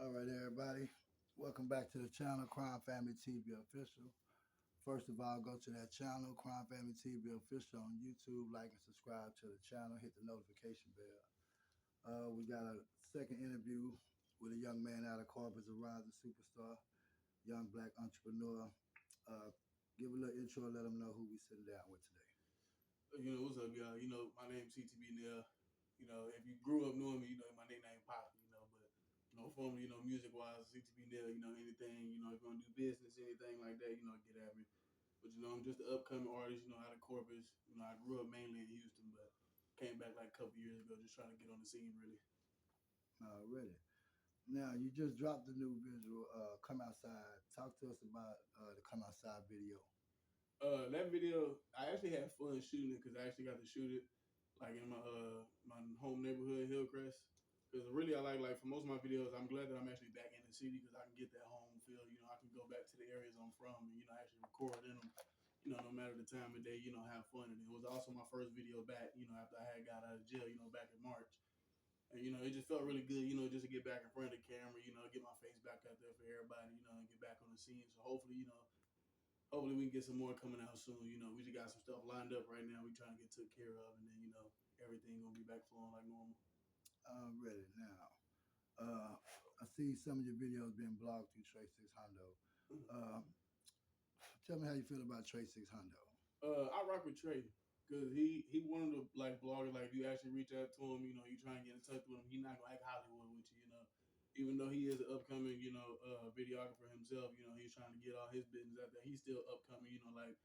All right, everybody. Welcome back to the channel, Crime Family TV Official. First of all, go to that channel, Crime Family TV Official on YouTube. Like and subscribe to the channel. Hit the notification bell. We got a second interview with a young man out of Corpus, a rising superstar, young black entrepreneur. Uh, give a little intro and let them know who we sitting down with today. What's up, y'all? My name's CTB Nell. If you grew up knowing me, my nickname Pop, but formally, music wise, CTB Nell, anything, if you want to do business, anything like that, get at me. But I'm just an upcoming artist, out of Corpus. I grew up mainly in Houston, but came back like a couple years ago, just trying to get on the scene really. Already. Now, you just dropped the new visual, Come Outside. Talk to us about the Come Outside video. That video, I actually had fun shooting it because I actually got to shoot it like in my home neighborhood, Hillcrest. Because really, I like for most of my videos, I'm glad that I'm actually back in the city because I can get that home feel. I can go back to the areas I'm from and actually record in them. No matter the time of day, have fun. And it was also my first video back. After I had got out of jail. Back in March. And it just felt really good. Just to get back in front of the camera. Get my face back out there for everybody. And get back on the scene. So hopefully, hopefully we can get some more coming out soon. We just got some stuff lined up right now. We trying to get took care of, and then everything gonna be back flowing like normal. Ready now. I see some of your videos being blogged through Trey6hundo. Uh, Tell me how you feel about Trey6hundo. I rock with Trey because he one of the like bloggers. Like if you actually reach out to him, you try and get in touch with him. He's not gonna act Hollywood with you. Even though he is an upcoming videographer himself. He's trying to get all his business out there. He's still upcoming. Like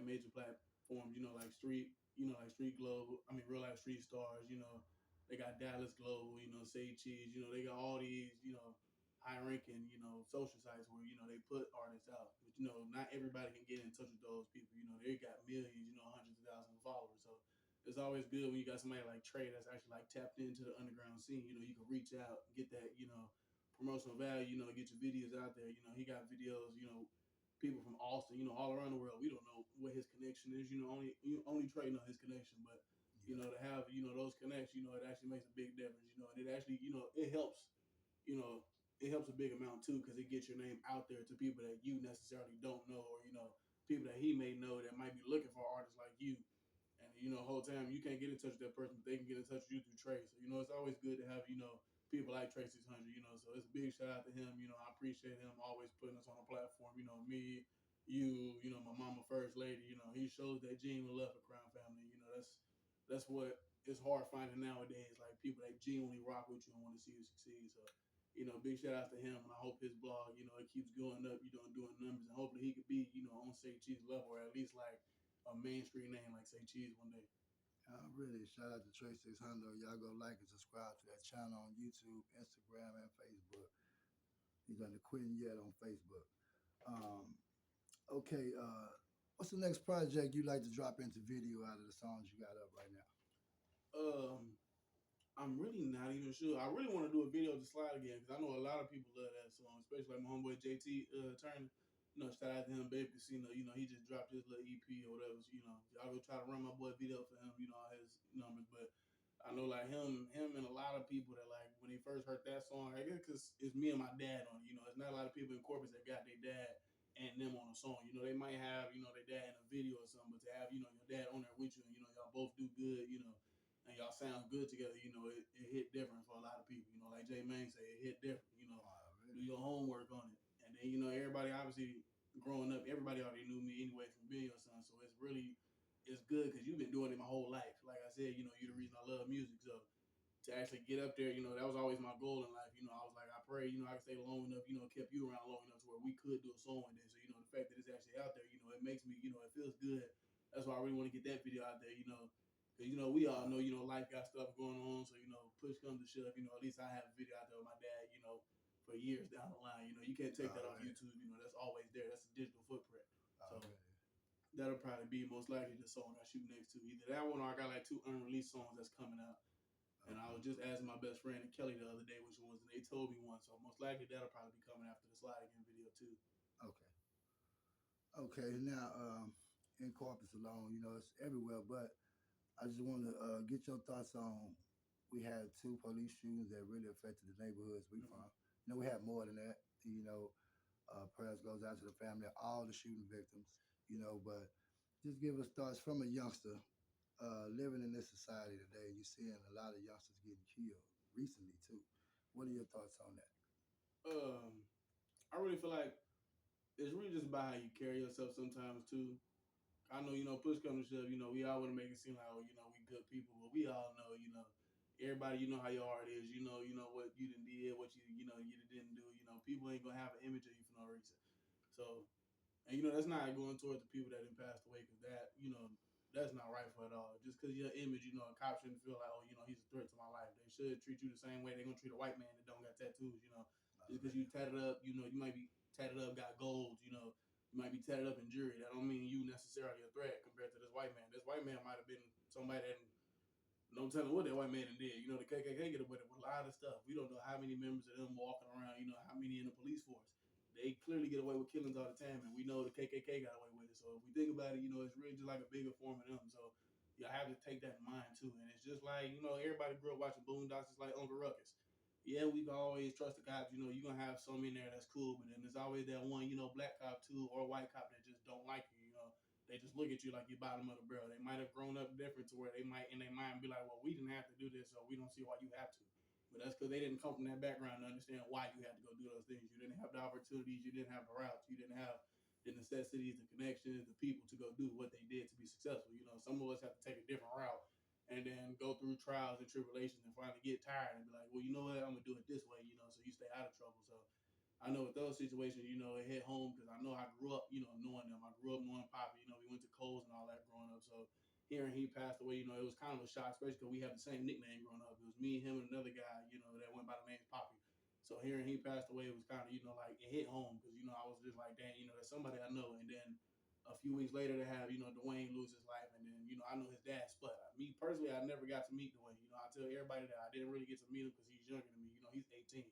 major platforms. Like street. Like Street Global. I mean, real life street stars. They got Dallas Global. Say Cheese. They got all these. High ranking, social sites where, they put artists out. But, not everybody can get in touch with those people. They got millions, hundreds of thousands of followers. So it's always good when you got somebody like Trey that's actually like tapped into the underground scene. You can reach out, get that, promotional value, get your videos out there. He got videos, people from Austin, all around the world. We don't know what his connection is. Only Trey know his connection, but to have, those connects, it actually makes a big difference, and it actually, it helps, you know, it helps a big amount too because it gets your name out there to people that you necessarily don't know or people that he may know that might be looking for artists like you. And the whole time you can't get in touch with that person, but they can get in touch with you through Trey. So it's always good to have people like Trey6hundo. So it's a big shout out to him. I appreciate him always putting us on a platform. Me, you, my mama first lady. He shows that genuine love for Crown Family. That's what it's hard finding nowadays. Like people that genuinely rock with you and want to see you succeed. So big shout out to him, and I hope his blog, it keeps going up, doing numbers, and hopefully he could be, on Say Cheese level, or at least like a mainstream name like Say Cheese one day. Really, shout out to Trey6hundo. Y'all go like and subscribe to that channel on YouTube, Instagram, and Facebook. He's under quitting yet on Facebook. Um, okay, what's the next project you like to drop into video out of the songs you got up right now? Um, I'm really not even sure. I really want to do a video to Slide again because I know a lot of people love that song, especially like my homeboy JT Turner. Shout out to him, Baby Casino. He just dropped his little EP or whatever. So, y'all go try to run my boy video for him. All his numbers, but I know like him and a lot of people that like when they first heard that song, I guess because it's me and my dad on it. It's not a lot of people in Corpus that got their dad and them on a song. They might have their dad in a video or something, but to have your dad on there with you and y'all both do good, and y'all sound good together, it hit different for a lot of people. Like Jay Main say, it hit different. Do your homework on it, and then everybody obviously growing up, everybody already knew me anyway from being your son, so it's good because you've been doing it my whole life. Like I said, you're the reason I love music. So to actually get up there, that was always my goal in life. I was like, I pray, I could stay long enough, kept you around long enough to where we could do a song one day. So, the fact that it's actually out there, it makes me, it feels good. That's why I really want to get that video out there, because, we all know, life got stuff going on. So, push comes to shove, at least I have a video out there with my dad, for years down the line. You can't take that off YouTube. That's always there. That's a digital footprint. So that'll probably be most likely the song I shoot next to. Either that one or I got like 2 unreleased songs that's coming out. And I was just asking my best friend and Kelly the other day which ones, and they told me one. So most likely that'll probably be coming after the Slide Again video too. Okay. Okay, now in Corpus alone, it's everywhere, but I just want to get your thoughts on. We had 2 police shootings that really affected the neighborhoods we from. We have more than that. Prayers goes out to the family of all the shooting victims. But just give us thoughts from a youngster living in this society today. You're seeing a lot of youngsters getting killed recently too. What are your thoughts on that? Um, I really feel like it's really just about how you carry yourself sometimes too. I know, push comes to shove, we all want to make it seem like, oh, we good people, but we all know, everybody, how your heart is, what you done did, what you didn't do, people ain't gonna have an image of you for no reason. So, and that's not going towards the people that done passed away, because that, that's not rightful at all. Just because your image, a cop shouldn't feel like, oh, he's a threat to my life. They should treat you the same way they're gonna treat a white man that don't got tattoos. Just because you tatted up, you might be tatted up, got gold, you might be tatted up in jury. That don't mean you necessarily a threat compared to this white man. This white man might have been somebody that no telling what that white man did. The KKK get away with a lot of stuff. We don't know how many members of them walking around. How many in the police force. They clearly get away with killings all the time, and we know the KKK got away with it. So if we think about it, it's really just like a bigger form of them. So you have to take that in mind too. And it's just like everybody grew up watching Boondocks. It's like Uncle Ruckus. Yeah, we can always trust the cops. You're gonna have some in there that's cool, but then there's always that one, black cop too, or white cop that just don't like you. They just look at you like you're bottom of the barrel. They might have grown up different to where they might in their mind be like, well, we didn't have to do this, so we don't see why you have to. But that's because they didn't come from that background to understand why you had to go do those things. You didn't have the opportunities, you didn't have the routes, you didn't have the necessities, the connections, the people to go do what they did to be successful. Some of us have to take a different route and then go through trials and tribulations and finally get tired and be like, well, you know what, I'm gonna do it this way, so you stay out of trouble. So I know with those situations, it hit home because I know I grew up, knowing them. I grew up knowing Poppy. We went to Coles and all that growing up. So hearing he passed away, it was kind of a shock, especially because we had the same nickname growing up. It was me, him, and another guy, that went by the name Poppy. So hearing he passed away was kind of, like it hit home because, I was just like, dang, that's somebody I know. And then a few weeks later to have, Dwayne lose his life. And then, I know his dad split. Me personally, I never got to meet Dwayne. I tell everybody that I didn't really get to meet him because he's younger than me. He's 18.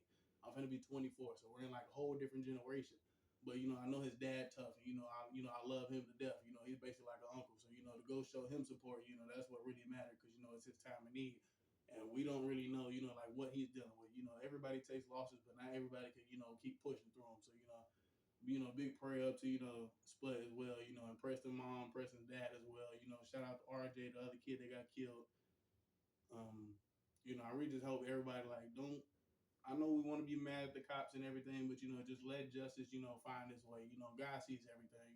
I'm gonna be 24, so we're in like a whole different generation. But I know his dad tough, and I love him to death. He's basically like an uncle. So to go show him support, that's what really mattered because it's his time of need, and we don't really know, like what he's dealing with. Everybody takes losses, but not everybody can, keep pushing through them. So big prayer up to Spud as well. And Preston mom, Preston's dad as well. Shout out to RJ, the other kid that got killed. Um, I really just hope everybody like don't I know we want to be mad at the cops and everything, but just let justice, find its way. God sees everything.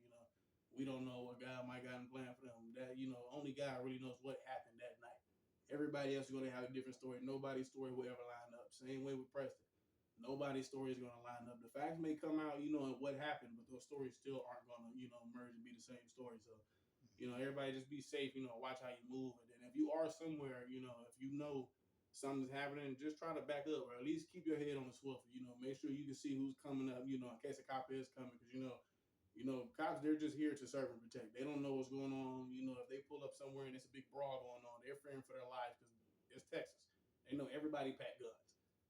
We don't know what God might got in plan for them. That only God really knows what happened that night. Everybody else is going to have a different story. Nobody's story will ever line up. Same way with Preston. Nobody's story is going to line up. The facts may come out, and what happened, but those stories still aren't going to, merge and be the same story. So everybody just be safe, watch how you move. And then if you are somewhere, if you know something's happening, just try to back up or at least keep your head on the swivel. Make sure you can see who's coming up, in case a cop is coming. Because, cops, they're just here to serve and protect. They don't know what's going on. If they pull up somewhere and it's a big brawl going on, they're fearing for their lives because it's Texas. They know everybody pack guns.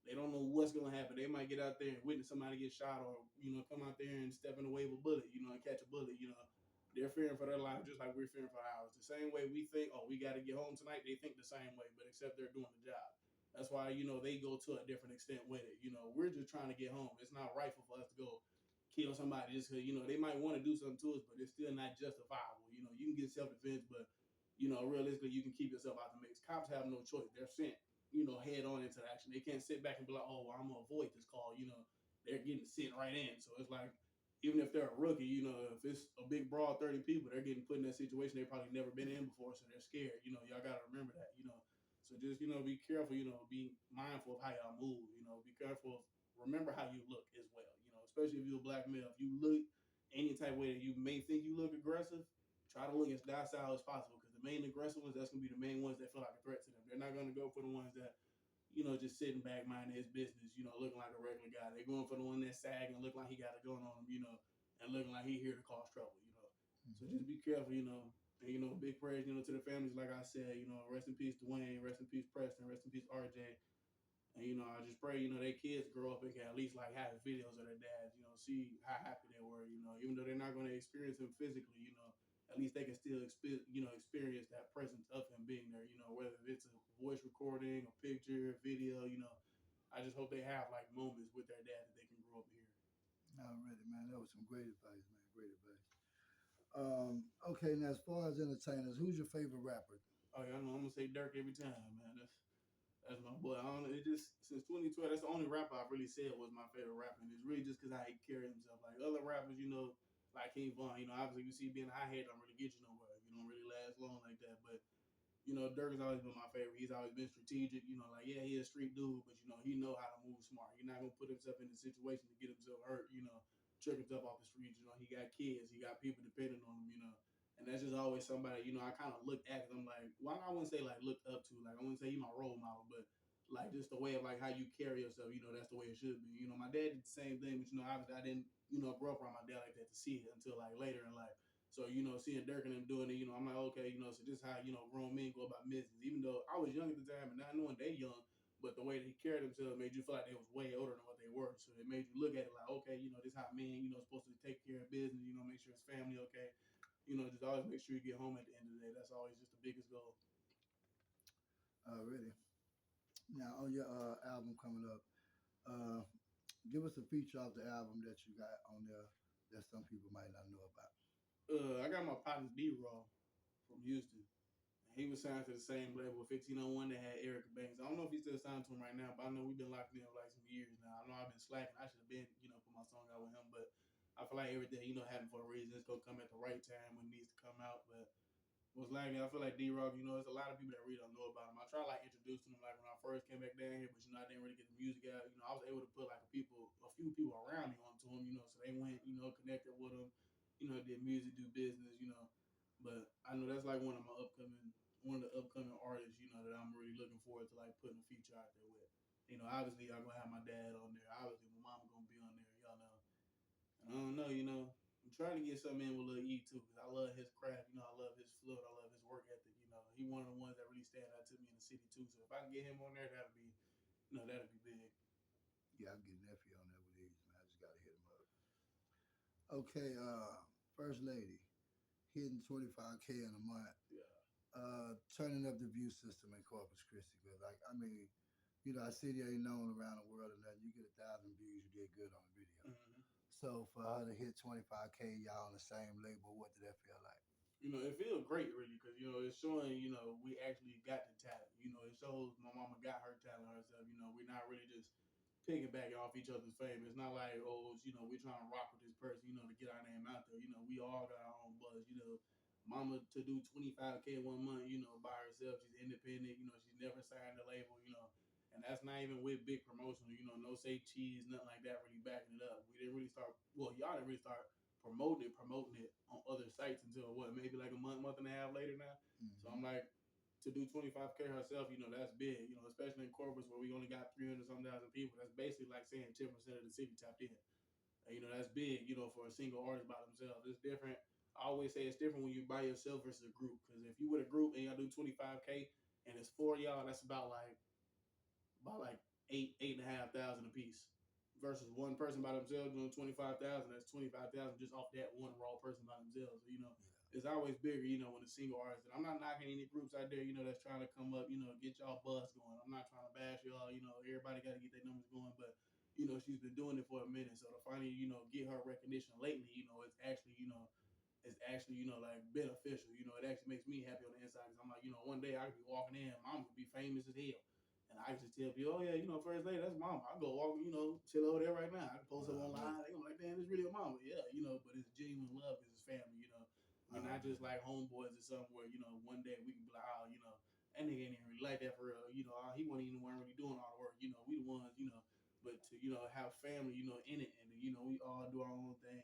They don't know what's going to happen. They might get out there and witness somebody get shot or, come out there and step in the way of a bullet, and catch a bullet, they're fearing for their life just like we're fearing for ours. The same way we think, oh, we got to get home tonight, they think the same way, but except they're doing the job. That's why, they go to a different extent with it. We're just trying to get home. It's not rightful for us to go kill somebody just because, they might want to do something to us, but it's still not justifiable. You can get self-defense, but, realistically, you can keep yourself out the mix. Cops have no choice. They're sent, head on into the action. They can't sit back and be like, oh, well, I'm going to avoid this call. They're getting sent right in. So it's like, even if they're a rookie, if it's a big brawl, 30 people, they're getting put in that situation they probably never been in before, so they're scared. Y'all got to remember that, So just, be careful, be mindful of how y'all move, be careful. Remember how you look as well, especially if you're a black male. If you look any type of way that you may think you look aggressive, try to look as docile as possible because the main aggressive ones, that's going to be the main ones that feel like a threat to them. They're not going to go for the ones that just sitting back, minding his business, looking like a regular guy. They're going for the one that's sagging, looking like he got it going on him, and looking like he here to cause trouble. So just be careful, And, big prayers, to the families, like I said, rest in peace, Dwayne, rest in peace, Preston, rest in peace, RJ. And, I just pray, their kids grow up and can at least, like, have videos of their dads, see how happy they were, even though they're not going to experience him physically, at least they can still, experience that presence of him being there, whether it's a voice recording, a picture, a video, I just hope they have like moments with their dad that they can grow up here. Already, man. That was some great advice, man. Great advice. Okay, now as far as entertainers, who's your favorite rapper? Oh yeah, I know I'm gonna say Dirk every time, man. That's my boy. I don't know. It just since 2012, that's the only rapper I've really said was my favorite rapper, and it's really just because how he carried himself. Like other rappers, like King Von, obviously you see being a high head don't really get you nowhere. You don't really last long like that. But Dirk has always been my favorite. He's always been strategic. Like yeah, he a street dude, but he know how to move smart. He's not gonna put himself in a situation to get himself hurt. Trick himself off the streets. He got kids, he got people depending on him. And that's just always somebody I kind of look at. Cause I'm like, well, I wouldn't say like looked up to. Like I wouldn't say he's my role model, but like just the way of like how you carry yourself. That's the way it should be. My dad did the same thing, but obviously I didn't grow up around my dad like that to see it until like later in life. So, seeing Dirk and them doing it, I'm like, okay, so this is how, grown men go about business. Even though I was young at the time and not knowing they young, but the way they carried themselves made you feel like they was way older than what they were. So it made you look at it like, okay, this is how men, supposed to take care of business, make sure his family okay. Just always make sure you get home at the end of the day. That's always just the biggest goal. Already. Now on your album coming up, uh, give us a feature of the album that you got on there that some people might not know about. I got my partner D-Raw from Houston. He was signed to the same label, 1501, that had Erica Banks. I don't know if he's still signed to him right now, but I know we've been locked in for like some years now. I know I've been slacking. I should have been, put my song out with him, but I feel like everything, happened for a reason. It's gonna come at the right time when it needs to come out. But most likely, I feel like D-Rock, there's a lot of people that really don't know about him. I try to like introduce him like when I first came back down here, but I didn't really get the music out. I was able to put like a few people around me onto him, so they went, connected with him, did music, do business, But I know that's like one of the upcoming artists, that I'm really looking forward to like putting a feature out there with. Obviously I'm gonna have my dad on there. Obviously my mama gonna be on there, y'all know. And I don't know, I'm trying to get something in with Lil E too, because I love his craft, I love his flow, I love his work ethic, he one of the ones that really stand out to me in the city too. So if I can get him on there, that'd be big. Yeah, I'll get nephew on there with these, man. I just gotta hit him up. Okay, First Lady, hitting 25K in a month. Yeah. Turning up the view system in Corpus Christi. Cause like, I mean, our city ain't known around the world or nothing. You get 1,000 views, you did good on the video. Mm-hmm. So for her to hit 25K, y'all on the same label, what did that feel like? It feels great, really, because it's showing, we actually got the talent. It shows my mama got her talent herself. We're not really just piggybacking off each other's fame. It's not like, oh, we're trying to rock with this person, to get our name out there. We all got our own buzz. Mama to do 25K 1 month, by herself. She's independent. She's never signed a label. And that's not even with big promotion. No say cheese, nothing like that. Really backing it up. We didn't really start. Well, y'all didn't really start promoting it on other sites until what, maybe like a month and a half later now. So I'm Mm-hmm. like, to do 25K herself, that's big, especially in Corpus where we only got 300 some thousand people. That's basically like saying 10% of the city tapped in. And, that's big, for a single artist by themselves. It's different. I always say it's different when you by yourself versus a group. Because if you with a group and y'all do 25K and it's 4 of y'all, that's about like eight and a half thousand a piece. Versus one person by themselves doing 25,000, that's 25,000 just off that one raw person by themselves. So, it's always bigger, when a single artist. And I'm not knocking any groups out there, that's trying to come up, get y'all buzz going. I'm not trying to bash y'all, everybody got to get their numbers going. But, she's been doing it for a minute. So to finally, get her recognition lately, it's actually, like beneficial. It actually makes me happy on the inside because I'm like, one day I could be walking in, mom could be famous as hell. And I used to tell people, oh yeah, First Lady, that's mama. I go walk, chill over there right now. I can post up online. They go like, damn, it's really a mama. Yeah, but it's genuine love because it's family. We're not just like homeboys or something where, one day we can be like, oh, that nigga ain't even really like that for real. He wasn't even the one really doing all the work. We the ones, but to, have family, in it and, we all do our own thing,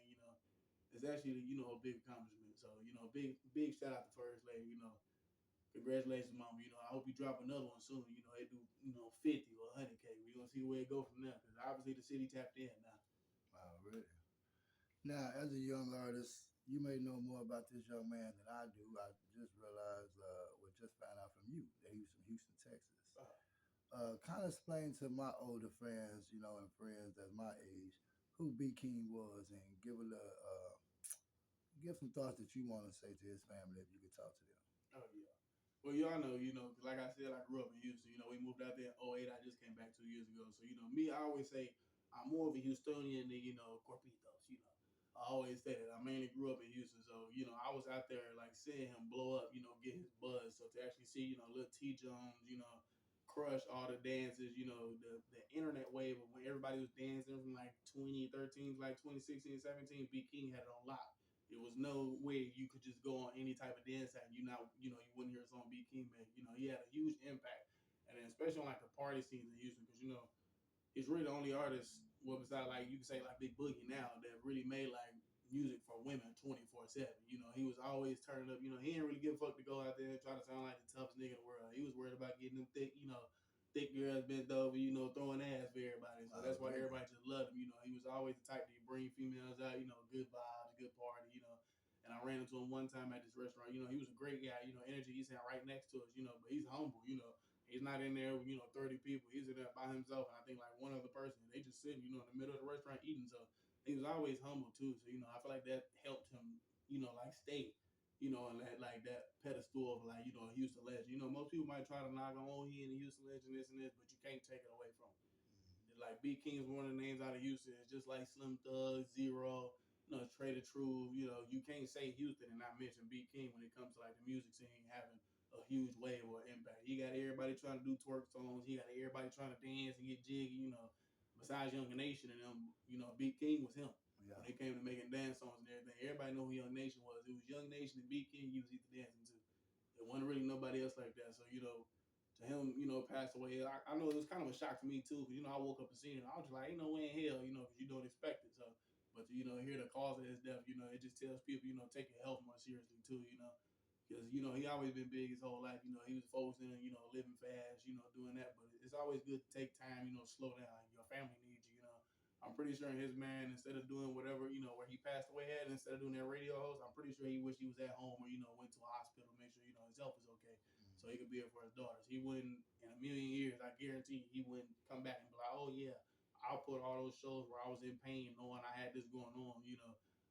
it's actually, a big accomplishment. So, big shout out to First Lady, congratulations, mama. I hope you drop another one soon. They do, 50 or 100K. We're going to see where it go from there. Because obviously the city tapped in now. Already. Now, as a young artist, you may know more about this young man than I do. I just realized, just found out from you that he was from Houston, Texas. Kind of explain to my older fans, and friends that's my age, who B King was, and give some thoughts that you want to say to his family if you could talk to them. Oh, yeah. Well, y'all know, 'cause like I said, I grew up in Houston. We moved out there in '08. I just came back 2 years ago. So, me, I always say I'm more of a Houstonian than, Corpitos. I always say that. I mainly grew up in Houston. So, I was out there like seeing him blow up, get his buzz. So to actually see, little T Jones, crush all the dances, the internet wave of when everybody was dancing from like 2013 to like 2016, 17, B King had it on lock. There was no way you could just go on any type of dance site and you wouldn't hear a song B King made. He had a huge impact, and then especially on like the party scenes in Houston, because he's really the only artist, well, besides like you can say like Big Boogie now, that really made like music for women 24/7. He was always turning up. He didn't really give a fuck to go out there and try to sound like the toughest nigga in the world. He was worried about getting them thick, thick girls bent over, throwing ass for everybody. So that's why Really? everybody just loved him. He was always the type to bring females out, good vibes, good party. And I ran into him one time at this restaurant. He was a great guy. Energy. He's sat right next to us. But he's humble. He's not in there with 30 people. He's in there by himself, and I think like one other person. They just sitting, in the middle of the restaurant eating. So he was always humble too. So I feel like that helped him, like stay, on that like that pedestal of like a Houston legend. Most people might try to knock on, oh, he in the Houston legend, this and this, but you can't take it away from him. Like B King is one of the names out of Houston. It's just like Slim Thug, Zero, Trey6hundo. You can't say Houston and not mention B King when it comes to like the music scene having a huge wave or impact. He got everybody trying to do twerk songs. He got everybody trying to dance and get jiggy. Besides Young Nation and them, B King was him. Yeah. When it came to making dance songs and everything, everybody knew who Young Nation was. It was Young Nation and B King. He was either dancing to. There wasn't really nobody else like that. So to him, pass away. I know it was kind of a shock to me too, because I woke up and seen it. I was just like, ain't no way in hell, because you don't expect it. So, but to hear the cause of his death, it just tells people, take your health more seriously too, because he always been big his whole life. He was focusing on living fast, doing that. But it's always good to take time, slow down. Your family needs you. I'm pretty sure his man, instead of doing whatever, where he passed away at, instead of doing that radio host, I'm pretty sure he wished he was at home or, went to a hospital, make sure, his health is okay. So he could be here for his daughters. He wouldn't, in a million years, I guarantee he wouldn't come back and be like, oh yeah, I'll put all those shows where I was in pain knowing I had this going on,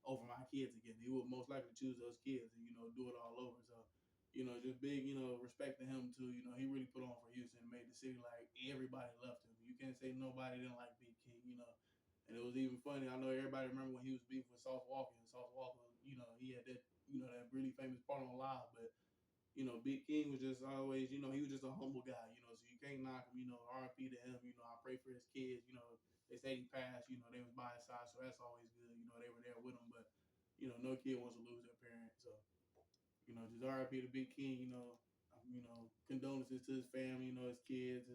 over my kids again. He would most likely choose those kids and, do it all over. So, just big, respect to him too. He really put on for Houston and made the city like everybody loved him. You can't say nobody didn't like Big King. And it was even funny. I know everybody remember when he was beefing with Sauce Walker, and Sauce Walker, he had that, that really famous part on Live, but Big King was just always, he was just a humble guy, so you can't knock him, RP to him, I pray for his kids, they say he passed, they was by his side, so that's always good, they were there with him, but, no kid wants to lose their parent, so, just RP to Big King, condolences to his family, his kids,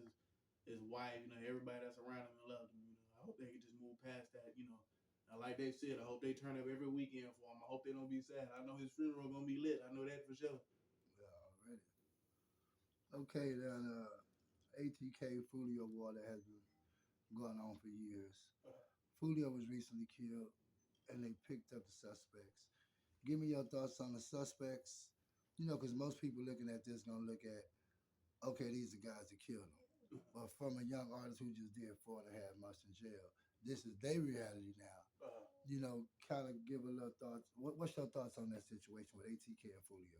his wife, everybody that's around him and loved him, I hope they can just move past that, Now, like they said, I hope they turn up every weekend for him. I hope they don't be sad. I know his funeral gonna be lit. I know that for sure. Yeah, already. Okay, then ATK Fulio War that has been going on for years. Fulio was recently killed, and they picked up the suspects. Give me your thoughts on the suspects. Because most people looking at this gonna look at, okay, these are guys that killed him. But from a young artist who just did 4.5 months in jail, this is their reality now. Kind of give a little thoughts. What's your thoughts on that situation with ATK and Fulio?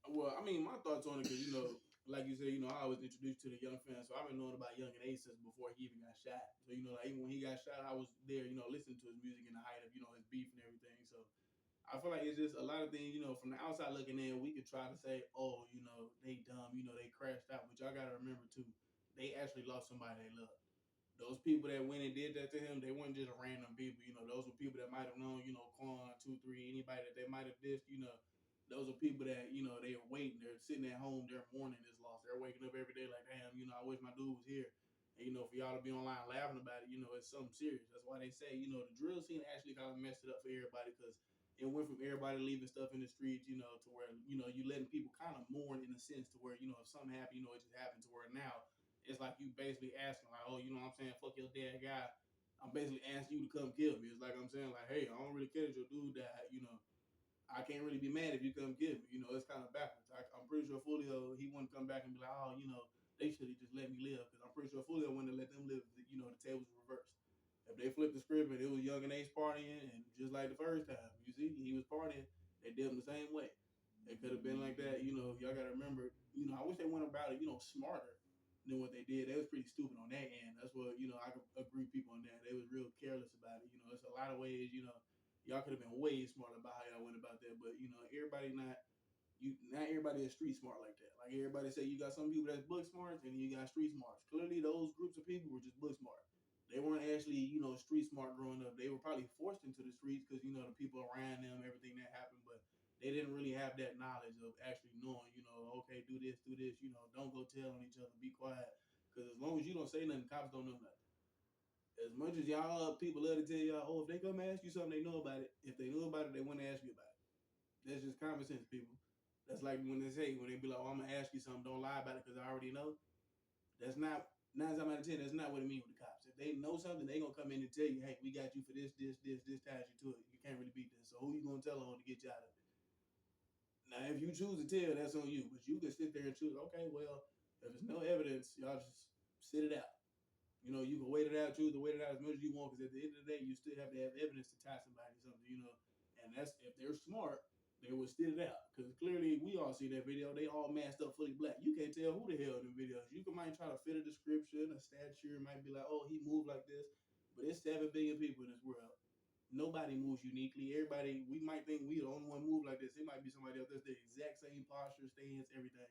Well, I mean, my thoughts on it, because like you said, I was introduced to the young fan, so I've been knowing about Young and Ace since before he even got shot. So like even when he got shot, I was there, listening to his music in the height of his beef and everything. So I feel like it's just a lot of things, from the outside looking in, we could try to say, oh, they dumb, they crashed out, but y'all gotta remember too, they actually lost somebody they love. Those people that went and did that to him, they weren't just random people. Those were people that might have known, Quan, 2, 3, anybody that they might have dissed. Those are people that they are waiting. They're sitting at home. They're mourning this loss. They're waking up every day like, damn, I wish my dude was here. And for y'all to be online laughing about it, it's something serious. That's why they say, the drill scene actually kind of messed it up for everybody, because it went from everybody leaving stuff in the streets, to where you letting people kind of mourn in a sense, to where if something happened, it just happened, to where now it's like you basically asking like, oh, what I'm saying, fuck your dead guy. I'm basically asking you to come kill me. It's like I'm saying like, hey, I don't really care that your dude died. I can't really be mad if you come kill me. It's kind of backwards. I'm pretty sure Fulio, he wouldn't come back and be like, oh, they should have just let me live, because I'm pretty sure Fulio wouldn't have let them live. The tables reversed. If they flipped the script and it was Young and Ace partying, and just like the first time, you see, he was partying, they did him the same way. It could have been like that. Y'all got to remember. I wish they went about it. Smarter than what they did. They was pretty stupid on that end. That's what I could agree with people on that. They was real careless about it. It's a lot of ways. Y'all could have been way smarter about how y'all went about that. But everybody not everybody is street smart like that. Like everybody say, you got some people that's book smart, and you got street smart. Clearly, those groups of people were just book smart. They weren't actually, street smart growing up. They were probably forced into the streets because the people around them, everything that happened, but they didn't really have that knowledge of actually knowing, okay, do this, don't go tell on each other, be quiet. Because as long as you don't say nothing, cops don't know nothing. As much as y'all people love to tell y'all, oh, if they come ask you something, they know about it. If they knew about it, they wouldn't ask you about it. That's just common sense, people. That's like when they be like, oh, I'm gonna ask you something, don't lie about it because I already know. That's not 9 times out of 10. That's not what it means with the cops. If they know something, they gonna come in and tell you, hey, we got you for this ties you to it. You can't really beat this. So who you gonna tell on to get you out of it? Now, if you choose to tell, that's on you. But you can sit there and choose. Okay, well, if there's no evidence, y'all just sit it out. You can wait it out, choose to wait it out as much as you want, because at the end of the day, you still have to have evidence to tie somebody to something. And that's if they're smart, they will sit it out. Because clearly, we all see that video. They all masked up fully black. You can't tell who the hell in the videos. Might try to fit a description, a stature. Might be like, oh, he moved like this. But it's 7 billion people in this world. Nobody moves uniquely. Everybody, we might think we the only one move like this. It might be somebody else that's the exact same posture, stance, everything.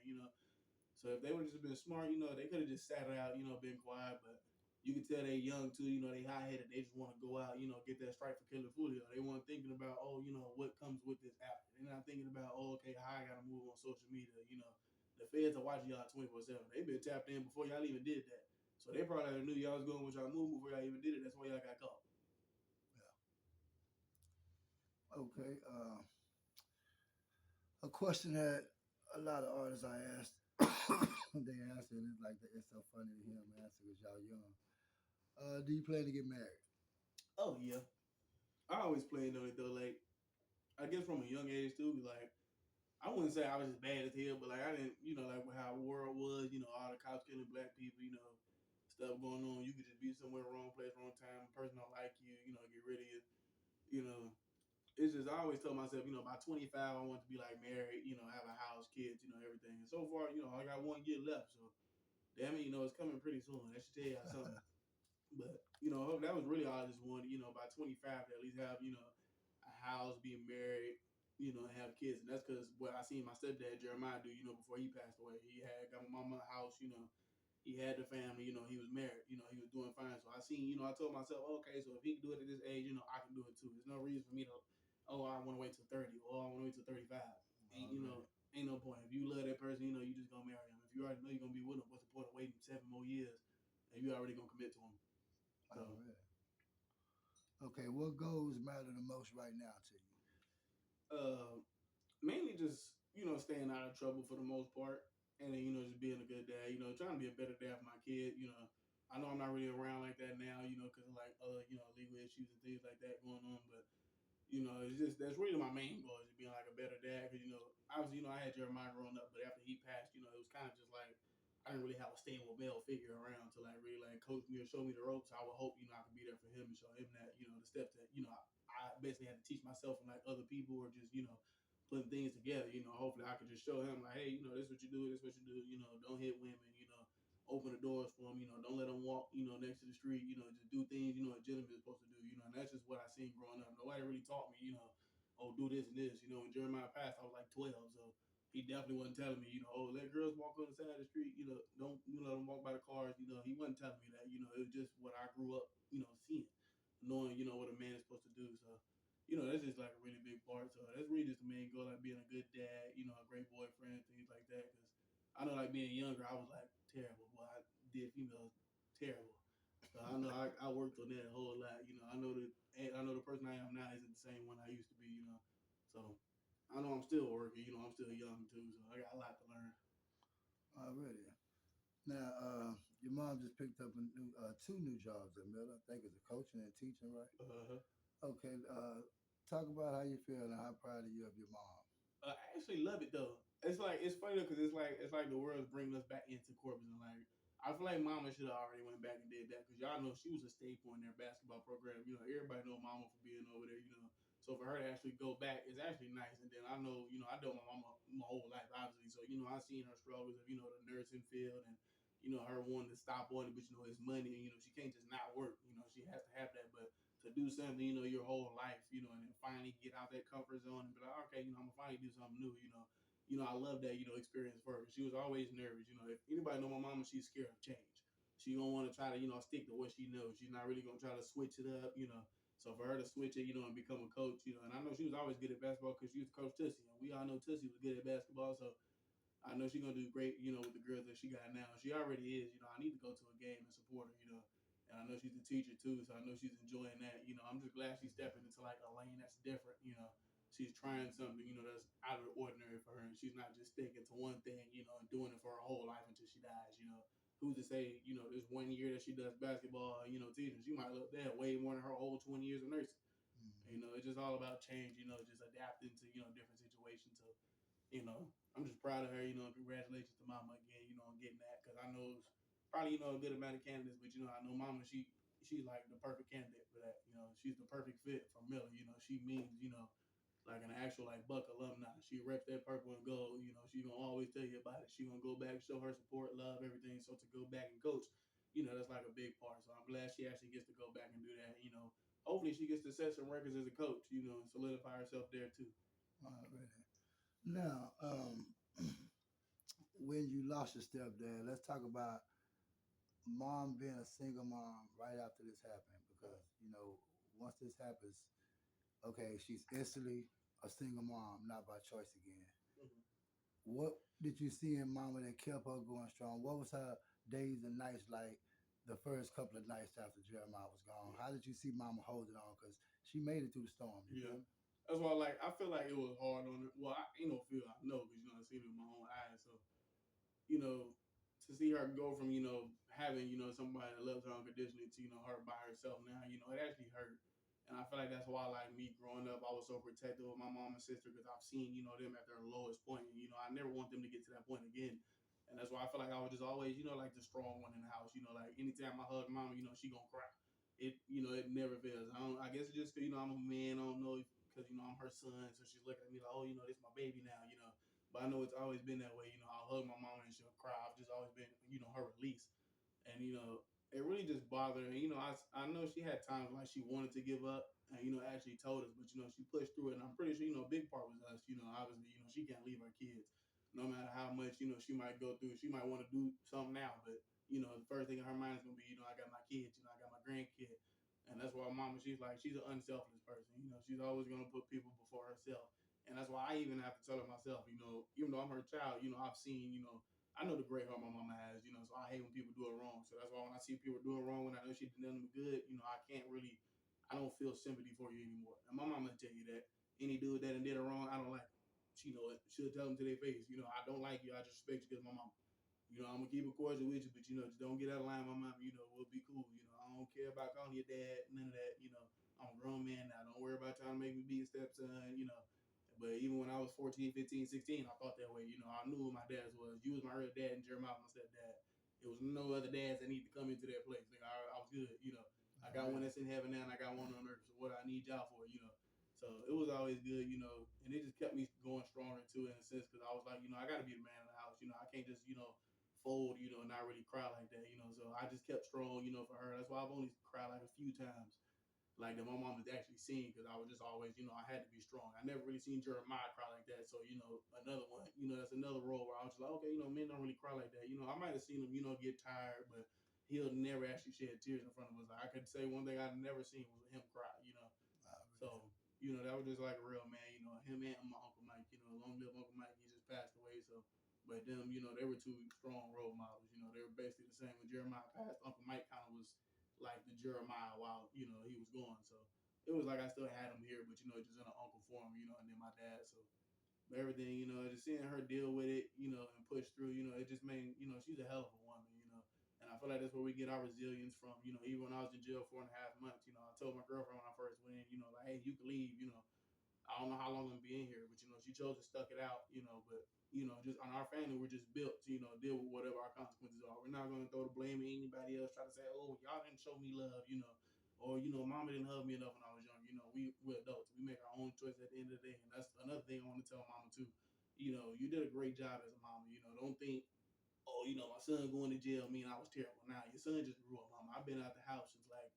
So if they would have just been smart, they could have just sat it out, been quiet. But you can tell they young too, they high headed. They just want to go out, get that strike for killing Fulio. They weren't thinking about, oh, what comes with this after. They're not thinking about, oh, okay, how I gotta move on social media. The feds are watching y'all 24/7. They've been tapped in before y'all even did that. So they probably knew y'all was going with y'all move before y'all even did it. That's why y'all got caught. Yeah. Okay. A question that a lot of artists I asked, they answer, and it's so funny to hear them answer because y'all young. Do you plan to get married? Oh yeah. I always played on it though, like I guess from a young age too, like I wouldn't say I was as bad as hell, but like I didn't, like with how the world was, all the cops killing black people, stuff going on. You could just be somewhere wrong place, wrong time. A person don't like you, get rid of you. You know, it's just I always tell myself, by 25 I want to be like married, have a house, kids, everything. And so far, I got 1 year left, so damn it, it's coming pretty soon. That should tell y'all something. But that was really all I just wanted. By 25 to at least have a house, be married, have kids, and that's because what I seen my stepdad Jeremiah do. Before he passed away, he had got my mama a house. He had the family. He was married. He was doing fine. So I seen. I told myself, okay, so if he can do it at this age, I can do it too. There's no reason for me to. Oh, I want to wait till 30, or I want to wait till 35. Ain't ain't no point. If you love that person, you just gonna marry him. If you already know you're gonna be with him, what's the point of waiting 7 more years? And you already gonna commit to him. So, All right. Okay, what goals matter the most right now to you? uh, mainly just staying out of trouble for the most part, and then just being a good dad. Trying to be a better dad for my kid. I know I'm not really around like that now. Because of like other legal issues and things like that going on, but. It's just that's really my main goal is being like a better dad. Because obviously, I had Jeremiah growing up, but after he passed, it was kind of just like I didn't really have a stable male figure around to like really like coach me or show me the ropes. I would hope I could be there for him and show him that the steps that I basically had to teach myself from like other people or just putting things together. Hopefully I could just show him like, hey, this is what you do, this is what you do. Don't hit women. Open the doors for them. Don't let them walk. Next to the street. Just do things. A gentleman is supposed to do. And that's just what I seen growing up. Nobody really taught me. Oh, do this and this. When Jeremiah passed, I was like 12, so he definitely wasn't telling me. Oh, let girls walk on the side of the street. Don't let them walk by the cars. He wasn't telling me that. It was just what I grew up. Seeing, knowing. What a man is supposed to do. So. That's just like a really big part. So that's really just the main goal, like being a good dad, a great boyfriend, things like that. Because I know, like being younger, I was like terrible. Boy, I did females terrible. So I know I worked on that a whole lot. I know the person I am now isn't the same one I used to be. So I know I'm still working. I'm still young too, so I got a lot to learn. Already. Now, your mom just picked up two new jobs at Miller. I think it's a coaching and teaching, right? Uh-huh. Okay. Talk about how you feel and how proud are you of your mom. I actually love it though. It's funny because it's like the world's bringing us back into corporate and like I feel like Mama should have already went back and did that because y'all know she was a staple in their basketball program. You know, everybody know Mama for being over there. You know, so for her to actually go back is actually nice. And then I know, I know my mama my whole life, obviously. So I seen her struggles of the nursing field and her wanting to stop on it, but it's money, and she can't just not work. She has to have that. But to do something, your whole life, and then finally get out that comfort zone and be like, okay, I'm gonna finally do something new. I love that, experience for her. She was always nervous. If anybody know my mama, she's scared of change. She don't want to try to, stick to what she knows. She's not really gonna try to switch it up. So for her to switch it, and become a coach, and I know she was always good at basketball because she was Coach Tussie, and we all know Tussie was good at basketball. So I know she's gonna do great, with the girls that she got now. She already is. I need to go to a game and support her. And I know she's a teacher too, so I know she's enjoying that. I'm just glad she's stepping into like a lane that's different. She's trying something, that's out of the ordinary for her, and she's not just sticking to one thing, and doing it for her whole life until she dies. Who's to say, this 1 year that she does basketball, teaching, she might look that way more than her whole 20 years of nursing. It's just all about change, just adapting to, different situations. So I'm just proud of her. Congratulations to Mama again. On getting that because I know it's probably a good amount of candidates, but I know Mama she's like the perfect candidate for that. She's the perfect fit for Miller. She means like an actual like Buck alumni. She reps that purple and gold. She gonna always tell you about it. She gonna go back, show her support, love, everything. So to go back and coach, that's like a big part. So I'm glad she actually gets to go back and do that. Hopefully she gets to set some records as a coach. And solidify herself there too. Already. Now, when you lost your stepdad, let's talk about mom being a single mom right after this happened because once this happens, okay, she's instantly a single mom, not by choice again. Mm-hmm. What did you see in mama that kept her going strong? What was her days and nights like the first couple of nights after Jeremiah was gone? How did you see mama holding on? Because she made it through the storm. Yeah. That's why, I feel like it was hard on her. Well, I ain't no feel, I know, because, I seen it with my own eyes. So, you know, to see her go from, having, somebody that loves her unconditionally to, her by herself now, it actually hurt. And I feel like that's why, like, me growing up, I was so protective of my mom and sister because I've seen, them at their lowest point. And, I never want them to get to that point again. And that's why I feel like I was just always, like the strong one in the house. Like anytime I hug mama, she gonna cry. It never fails. I guess it's just 'cause, I'm a man. I don't know because, I'm her son. So she's looking at me like, oh, this is my baby now. But I know it's always been that way. I'll hug my mama and she'll cry. I've just always been, her release. And, it really just bothered her. I know she had times like she wanted to give up and, actually told us, but, she pushed through it. And I'm pretty sure, a big part was us. Obviously, she can't leave her kids. No matter how much, she might go through. She might want to do something now, but, the first thing in her mind is going to be, I got my kids, I got my grandkid. And that's why mama, she's an unselfish person. She's always going to put people before herself. And that's why I even have to tell her myself, even though I'm her child, I've seen, I know the great heart my mama has, so I hate when people do it wrong. So that's why when I see people doing wrong, when I know she did nothing good, I don't feel sympathy for you anymore. And my mama will tell you that any dude that did it wrong, I don't like him. She know it. She'll tell them to their face, I don't like you. I just respect you because my mama. I'm gonna keep it cordial with you, but just don't get out of line, my mom. We'll be cool. I don't care about calling your dad, none of that. I'm a grown man now. Don't worry about trying to make me be a stepson. But even when I was 14, 15, 16, I thought that way. I knew who my dads was. You was my real dad and Jeremiah my stepdad. It was no other dads that need to come into that place. I was good. I got one that's in heaven now and I got one on earth. So what I need y'all for. So it was always good. And it just kept me going stronger too in a sense because I was like, I got to be the man of the house. I can't just, fold, and not really cry like that. So I just kept strong, for her. That's why I've only cried like a few times like that my mom has actually seen because I was just always, I had to be strong. I never really seen Jeremiah cry like that. So, another one, that's another role where I was just like, okay, men don't really cry like that. I might have seen him, get tired, but he'll never actually shed tears in front of us. I could say one thing I've never seen was him cry. So, that was just like a real man, him and my Uncle Mike, long live Uncle Mike, he just passed away. So, but them, they were two strong role models. They were basically the same. When Jeremiah passed, Uncle Mike kind of was like the Jeremiah while he was gone. So it was like I still had him here, but just in an uncle form, and then my dad. So but everything, just seeing her deal with it, and push through, it just made she's a hell of a woman. And I feel like that's where we get our resilience from. Even when I was in jail 4.5 months, I told my girlfriend when I first went in, like, hey, you can leave, I don't know how long I'm gonna be in here, but she chose to stuck it out, but just on our family, we're just built to, deal with whatever our consequences are. We're not gonna throw the blame at anybody else, try to say, oh, y'all didn't show me love, or mama didn't hug me enough when I was young. We're adults. We make our own choice at the end of the day. And that's another thing I want to tell mama too. You did a great job as a mama. Don't think, oh, my son going to jail mean I was terrible. Nah, your son just grew up, mama. I've been out the house since like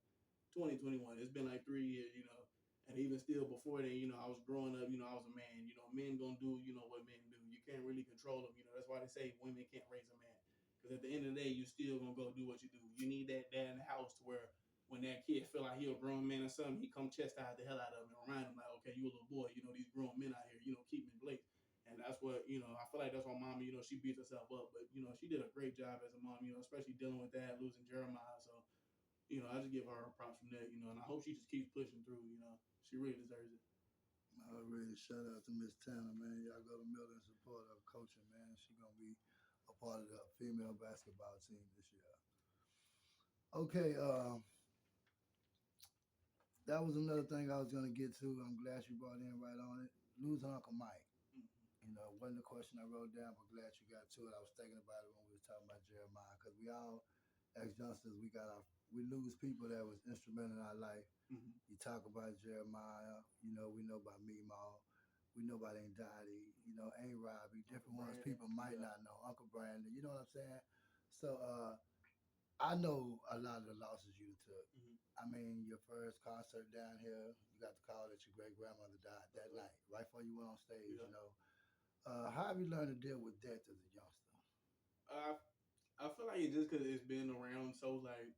2021. It's been like 3 years, and even still before then, I was growing up, I was a man. Men gonna do, what men do. You can't really control them. That's why they say women can't raise a man. Because at the end of the day, you still gonna go do what you do. You need that dad in the house to where when that kid feel like he a grown man or something, he come chastise the hell out of him and remind him like, okay, you a little boy. These grown men out here, keep him in place. And that's what, I feel like that's why mom, she beats herself up. But, she did a great job as a mom, especially dealing with that, losing Jeremiah. So, I just give her props from that, and I hope she just keeps pushing through, She really deserves it. I really shout out to Miss Tanner, man. Y'all go to Milton support her coaching, man. She gonna be a part of the female basketball team this year. Okay, that was another thing I was gonna get to. I'm glad you brought in right on it. Losing Uncle Mike. Wasn't a question I wrote down, but glad you got to it. I was thinking about it when we was talking about Jeremiah, because we all, as youngsters, we lose people that was instrumental in our life. Mm-hmm. You talk about Jeremiah, we know about Meemaw, we know about Aunt Dottie, Aunt Robbie, different ones people might not know. Uncle Brandon, you know what I'm saying? So I know a lot of the losses you took. Mm-hmm. I mean, your first concert down here, you got the call that your great grandmother died that night, right before you went on stage. How have you learned to deal with death as a youngster? I feel like it's just because it's been around so like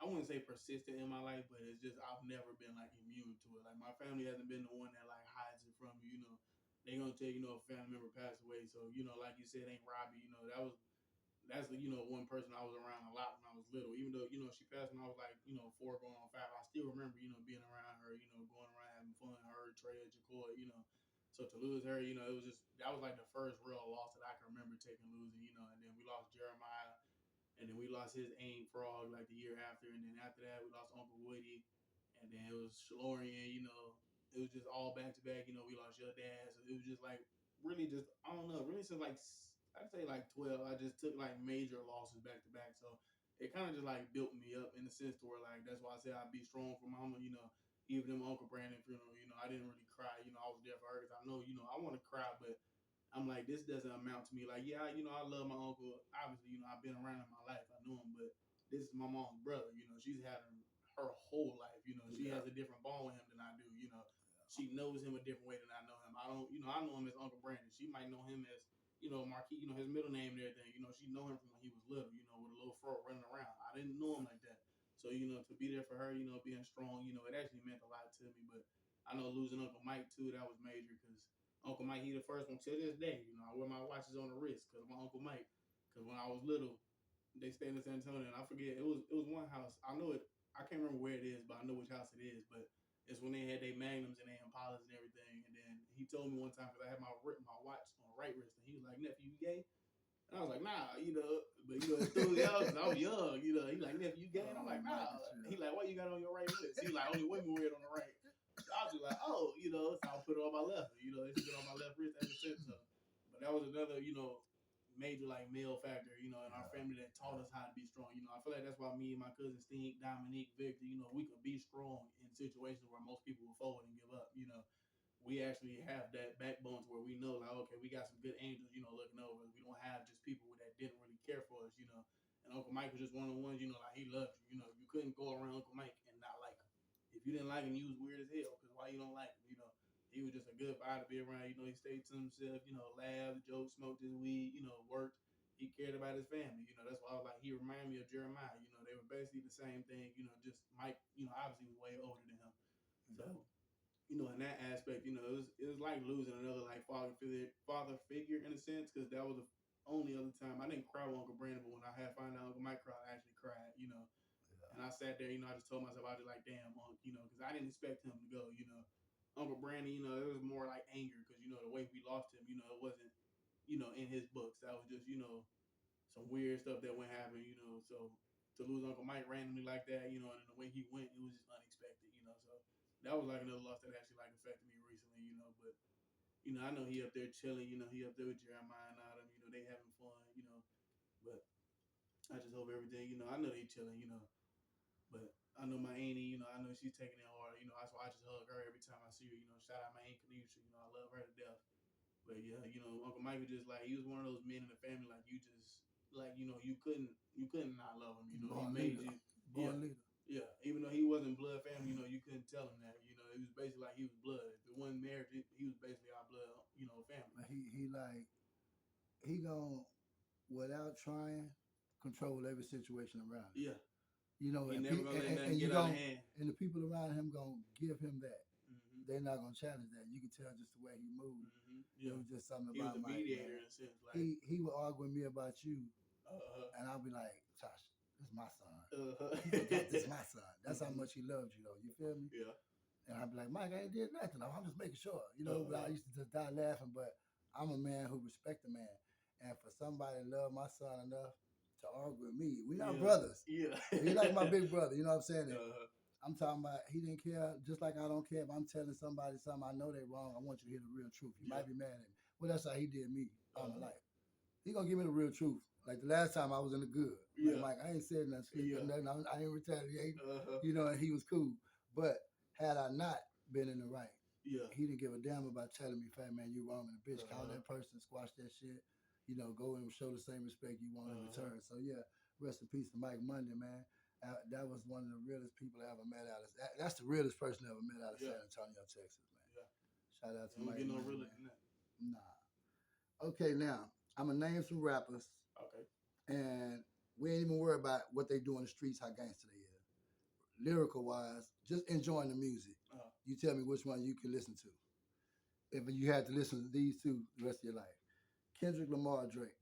I wouldn't say persistent in my life, but it's just I've never been like immune to it. Like my family hasn't been the one that like hides it from you. They gonna tell you, if a family member passed away. So like you said, Ain't Robbie. That's one person I was around a lot when I was little. Even though she passed when I was like 4 going on 5, I still remember being around her. Going around having fun. Her, Trey, Jacoy. So to lose her, it was just that was like the first real loss that I can remember taking losing. And then we lost Jeremiah, and then we lost his Ain't Frog like the year after, and then after that we lost Uncle Woody, and then it was Shalorian. It was just all back to back. We lost your dad, so it was just like really just I don't know, really since like I'd say like 12, I just took like major losses back to back. So it kind of just like built me up in the sense to where like that's why I say I'd be strong for mama. Even in my Uncle Brandon funeral, I didn't really cry. I was there for her because I know I want to cry, but I'm like, this doesn't amount to me. Like, yeah, I love my uncle. Obviously, I've been around in my life. I know him, but this is my mom's brother. She's had her whole life. She has a different bond with him than I do. She knows him a different way than I know him. I don't, I know him as Uncle Brandon. She might know him as, Marquis, his middle name and everything. She know him from when he was little, with a little fro running around. I didn't know him like that. So, to be there for her, being strong, it actually meant a lot to me. But I know losing Uncle Mike too, that was major because Uncle Mike, he the first one to this day. I wear my watches on the wrist because of my Uncle Mike. Because when I was little, they stayed in San Antonio, and I forget it was one house. I know it. I can't remember where it is, but I know which house it is. But it's when they had their Magnums and their Impalas and everything. And then he told me one time because I had my watch on the right wrist, and he was like, "Nephew, you gay?" And I was like, "Nah, but it threw me out because I was young, He like, "Nephew, you gay?" And I'm like, "Nah." He like, "Why you got it on your right wrist?" He like, "Only women wear it on the right." So I was just like, "Oh, so I'll put it on my left." It's been on my left wrist ever since. But that was another, major like male factor, in our family that taught us how to be strong. I feel like that's why me and my cousin Steve, Dominique, Victor, we could be strong in situations where most people will fold and give up. We actually have that backbone to where we know, like, okay, we got some good angels, looking over us. We don't have just people that didn't really care for us. And Uncle Mike was just one of the ones, like he loved you. You couldn't go around Uncle Mike and not like him. If you didn't like him, you was weird as hell. Because why you don't like him? He was just a good guy to be around. He stayed to himself. Laughed, joked, smoked his weed. Worked. He cared about his family. That's why I was like, he reminded me of Jeremiah. They were basically the same thing. Just Mike. Obviously was way older than him. So in that aspect, it was like losing another like father figure in a sense, because that was the only other time I didn't cry with Uncle Brandon, but when I had found out Uncle Mike cried, I actually cried. And I sat there, I just told myself, I was like, damn, Uncle, because I didn't expect him to go. Uncle Brandon, it was more like anger because the way we lost him, it wasn't, in his books. That was just, some weird stuff that went happen. So to lose Uncle Mike randomly like that, you know, and the way he went, it was just unexpected, you know. So that was like another loss that actually like affected me recently, you know. But you know, I know he up there chilling, you know, he up there with Jeremiah and all them, you know, they having fun, you know. But I just hope everything, you know, I know they chilling, you know. But I know my auntie, you know, I know she's taking it hard, you know. So I just hug her every time I see her, you know. Shout out my aunt Kanisha, you know, I love her to death. But yeah, you know, Uncle Michael just like he was one of those men in the family, like you just like you know you couldn't not love him. You know, he Born made leader. you Born leader. yeah. Even though he wasn't blood family, you know, you couldn't tell him that. You know, it was basically like he was blood. If it wasn't marriage, he was basically our blood, you know, family. But he like he gonna without trying control every situation around him. Yeah, You know, he never gonna let nothing and you get out of going hand. and the people around him gonna give him that. Mm-hmm. They're not gonna challenge that. You can tell just the way he moved. Mm-hmm. It Yeah, was just something he was about a Mike, mediator man. in a sense, like He would argue with me about you, uh and I'll be like, Tasha, this is my son. uh He goes, this is my son. That's how much he loved you, though. You feel me? yeah. And I'd be like, Mike, I ain't did nothing. I'm just making sure, you know. But I used to just die laughing. But I'm a man who respect a man, and for somebody to love my son enough to argue with me, we not brothers. Yeah, He like my big brother. You know what I'm saying? Uh-huh. I'm talking about he didn't care, just like I don't care if I'm telling somebody something I know they're wrong. I want you to hear the real truth. You might be mad at me. Well, that's how he did me all my life. He gonna give me the real truth. Like the last time I was in the good. Like Mike, I ain't said nothing, nothing. I ain't retaliating. You know, and he was cool. But had I not been in the right, he didn't give a damn about telling me, "Fat man, you wrong," and the bitch call that person, squash that shit. You know, go and show the same respect you want in return. So yeah, rest in peace to Mike Monday, man. That was one of the realest people I ever met out of. That's the realest person I ever met out of San Antonio, Texas, man. Yeah. Shout out to Don't Mike get no Monday, realer man. than that. Nah. Okay, now I'm gonna name some rappers. Okay. And we ain't even worry about what they do in the streets, how gangster they is. Lyrical wise, just enjoying the music. You tell me which one you can listen to. If you had to listen to these two the rest of your life. Kendrick Lamar, Drake.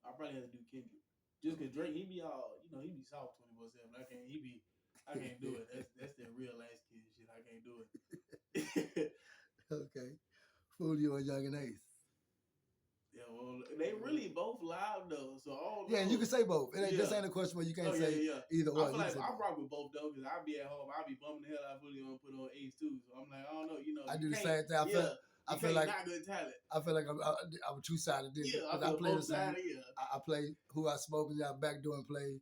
I probably have to do Kendrick. Just cause Drake, he be all, you know, he be soft 24/7. I can't do it. That's that real ass kid shit. I can't do it. Okay. Fulio and Young and Ace. Yeah, well, they really both loud though. So yeah, and you can say both. This ain't a question where you can't say either or. I feel like I rock with both though, cause I be at home, I be bumming the hell out of Fulio and put on Ace too. So I'm like, I don't know, you know. I do the same thing. I feel like not good talent. I feel like I'm two-sided. Yeah, I play the same. I play who I smoke and I back door and play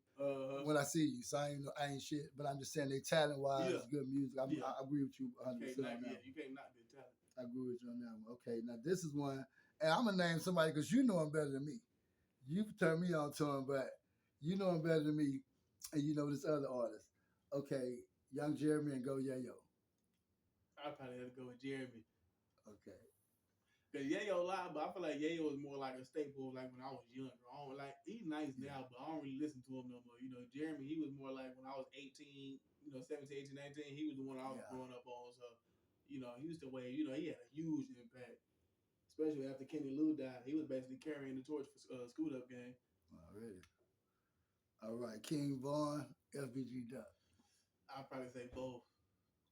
when I see you. So I ain't shit, but I'm just saying they talent wise, good music. I agree with you 100% on that. You can't not good talent. I agree with you on that one. Okay, now this is one, and I'm gonna name somebody because you know him better than me. You've turned me on to him, but you know him better than me, and you know this other artist. Okay, Young Jeremy and Go Yayo. I probably have to go with Jeremy. Okay. Cause Yayo live, but I feel like Yayo was more like a staple like when I was younger. I don't like he's nice now, but I don't really listen to him no more. You know, Jeremy, he was more like when I was 18, you know, 17, 18, 19, he was the one I was growing up on. So, you know, he was the way, you know, he had a huge impact. Especially after Kenny Lou died. He was basically carrying the torch for Scoot Up Gang. Already. All right, King Von, FBG Duck. I'll probably say both.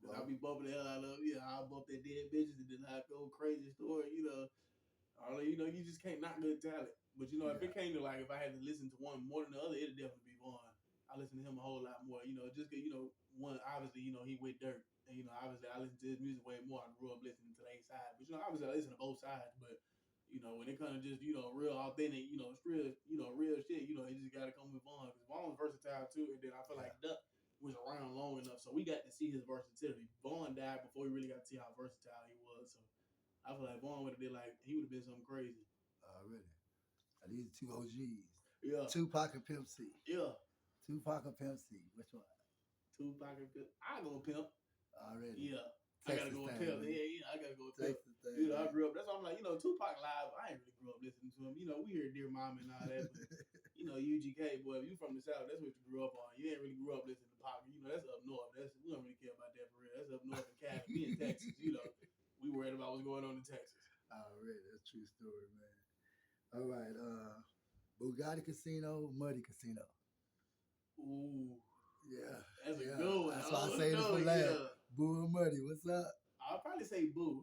Cause I'll be bumping the hell out of I'll bump that dead bitches and then I'll go crazy story, you know. You just can't knock good talent. But you know, if it came to like if I had to listen to one more than the other, it'd definitely be Vaughn. I listen to him a whole lot more, you know, just cause, you know, one obviously, you know, he with Dirt. And you know, obviously I listen to his music way more. I grew up listening to their side. But you know, obviously I listen to both sides, but you know, when it comes to just, you know, real authentic, you know, real shit, you know, it just gotta come with Vaughn. Because Vaughn's versatile too, and then I feel like Duck was around long enough, so we got to see his versatility. Vaughn died before we really got to see how versatile he was. So I feel like Vaughn would have been like he would have been something crazy. Already. These are two OGs. Yeah. Tupac and Pimp C. Yeah. Tupac and Pimp C. Which one? Tupac and Pimp. I go Pimp. Already. Yeah. Texas I gotta go with Pimp. Yeah, I gotta go with Pimp. Thing, you know, I grew up. That's why I'm like, you know, Tupac live. I ain't really grew up listening to him. You know, we hear Dear Mama and all that, but you know, UGK, boy, if you from the South, that's what you grew up on. You ain't really grew up listening to Pac. You know, that's up north. We don't really care about that for real. That's up north in Cali. We in Texas. You know, we worried about what's going on in Texas. Already, that's a true story, man. All right, Bugatti Casino, Muddy Casino. Ooh. Yeah. That's a good one. That's why I say this for last. Yeah. Boo and Muddy, what's up? I'll probably say Boo.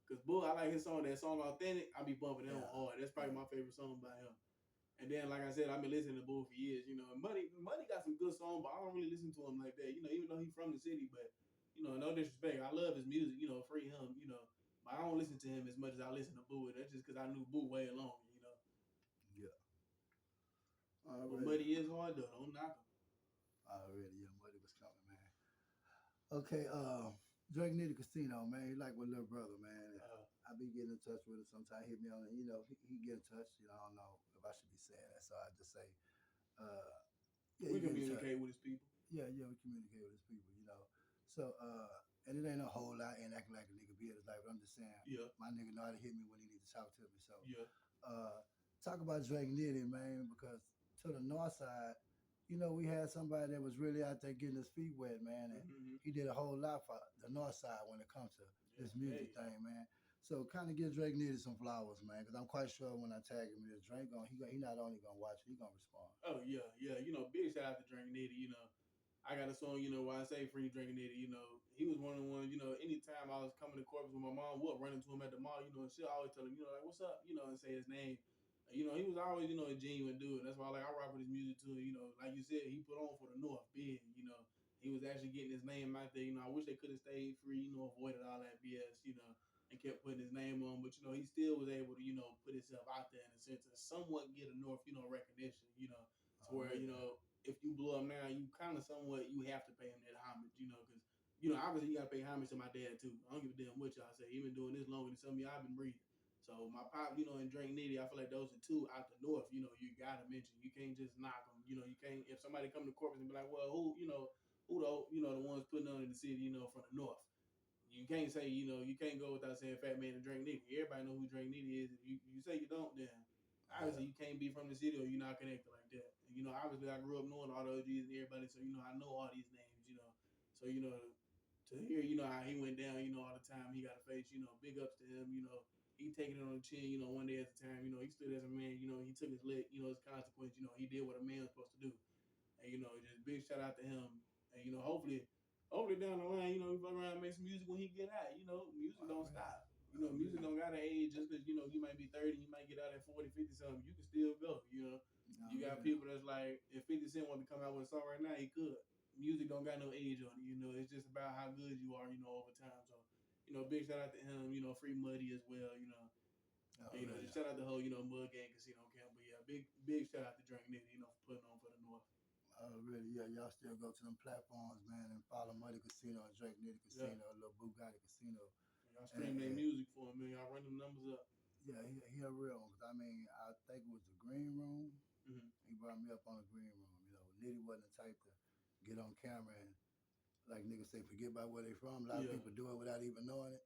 Because Boo, I like his song, that song Authentic. I be bumping him hard. That's probably my favorite song by him. And then, like I said, I've been listening to Bull for years. You know, and Money got some good songs, but I don't really listen to him like that. You know, even though he's from the city, but you know, no disrespect, I love his music. You know, free him. You know, but I don't listen to him as much as I listen to Boo. That's just because I knew Boo way longer. You know, Yeah. but Already. Muddy is hard though. Don't knock him. Already, yeah, money was coming, man. Okay, dranknitti Casino, man. He like my little brother, man. I be getting in touch with him sometimes. Hit me on, he get in touch. I don't know if I should be saying that, so I just say, uh, yeah, We he get in touch. communicate with his people. Yeah, we communicate with his people. So, and it ain't a whole lot, ain't acting like a nigga be in his life. But I'm just saying, Yeah, my nigga know how to hit me when he need to talk to me. So, yeah, uh, talk about Drake Nitty, man, because to the north side, we had somebody that was really out there getting his feet wet, man, and mm-hmm. he did a whole lot for the north side when it comes to Yeah, this music yeah. thing, man. So kind of give Drake Nitty some flowers, man, because I'm quite sure when I tag him in this Drake, he not only gonna watch it, he gonna respond. Oh yeah, yeah. You know, big shout out to Drink Nitty. You know, I got a song. You know, why I say free Drink Nitty. You know, he was one of the ones. You know, anytime I was coming to Corpus with my mom, would run into him at the mall. You know, and she'll always tell him, you know, like what's up, you know, and say his name. You know, he was always, you know, a genuine dude. That's why, like, I rock with his music too. You know, like you said, he put on for the North big. You know, he was actually getting his name out there. You know, I wish they could have stayed free. You know, avoided all that BS. You know, and kept putting his name on. But you know, he still was able to, you know, put himself out there in a sense to somewhat get a North, you know, recognition. You know, to where you know if you blow up now, you kind of somewhat you have to pay him that homage. You know, because you know obviously you got to pay homage to my dad too. I don't give a damn what y'all say. He been doing this longer than some of y'all been breathing. So my pop, you know, and Drake Nitty, I feel like those are two out the north. You know, you gotta mention. You can't just knock them. You know, you can't. If somebody come to Corpus and be like, well, who the, the ones putting on in the city, you know, from the north. You can't say, you know, you can't go without saying Fat Man and Drake Nitty. Everybody know who Drake Nitty is. If you say you don't, then obviously you can't be from the city or you're not connected like that. And, you know, obviously I grew up knowing all the OGs and everybody, so you know I know all these names. You know, so you know to hear, you know, how he went down, you know, all the time he got to face, you know, big ups to him. You know, he taking it on the chin, you know, one day at a time. You know, he stood as a man. You know, he took his lick. You know, his consequence. You know, he did what a man's supposed to do. And you know, just big shout out to him. And you know, hopefully down the line, you know, he fuck around and make some music when he get out. You know, music don't stop. You know, music don't got an age just because, you know, you might be 30, you might get out at 40, 50 something. You can still go, you know. You got people that's like, if 50 Cent wanted to come out with a song right now, he could. Music don't got no age on it, you know. It's just about how good you are, you know, over time. So, you know, big shout out to him, you know, free Muddy as well, you know. And, you know, just shout out the whole, you know, Mud Gang Casino Camp. But yeah, big shout out to Drink Nitty, you know, for putting on for the North. Really, yeah, y'all still go to them platforms, man, and follow Muddy Casino and Drake Nitty Yeah. Casino, Little Bugatti Casino. Y'all stream their music for him, man. Y'all run them numbers up. Yeah, he a real one. 'Cause I mean, I think it was the Green Room. Mm-hmm. He brought me up on the Green Room. Nitty wasn't the type to get on camera and, like niggas say, forget about where they from. A lot of people do it without even knowing it.